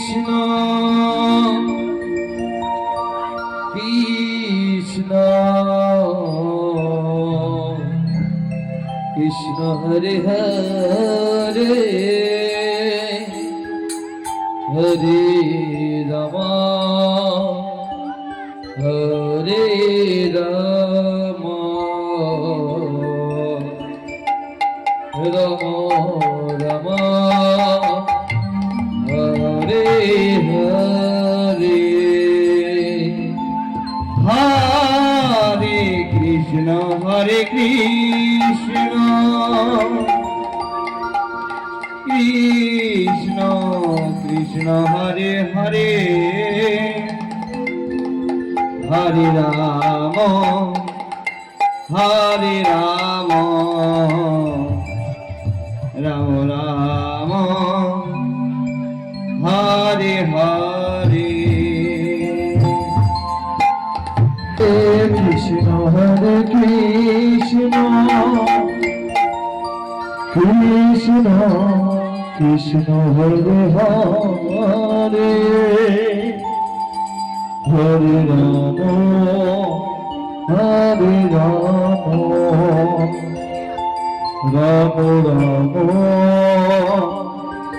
Krishna Krishna Hare Hare Hare Ram Hare Ram Ram Ram Hare Hare Hare Krishna Krishna Krishna Hare Hare Hare Ram Ram Ram Hare Hare Krishna Hare Krishna Krishna Krishna Hare Hare Hare Ram Ram Ram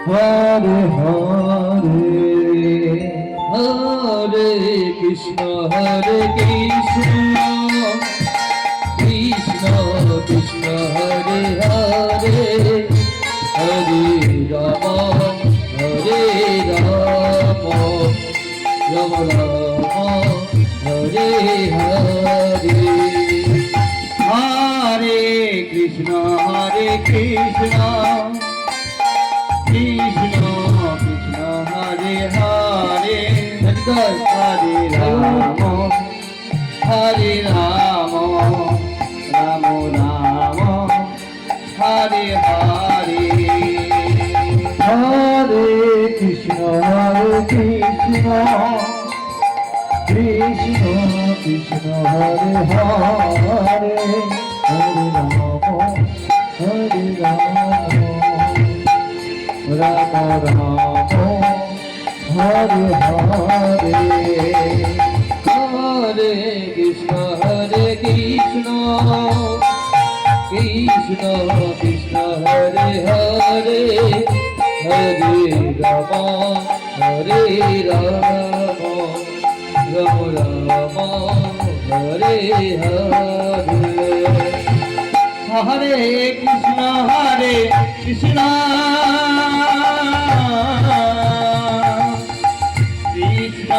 Hare Hare Hare Krishna Krishna Krishna Hare Hare Hare Ram Ram Ram Hare Hare Hare Krishna Krishna Krishna Hare Hare Hare Ram Ram Ram Hare Hare Hare Krishna Krishna Krishna Krishna Hare Hare Hare Ram Ram Ram Hare Hare Hare Krishna Krishna Krishna Hare Hare Hare Ram Ram Ram Hare Hare Hare Krishna Krishna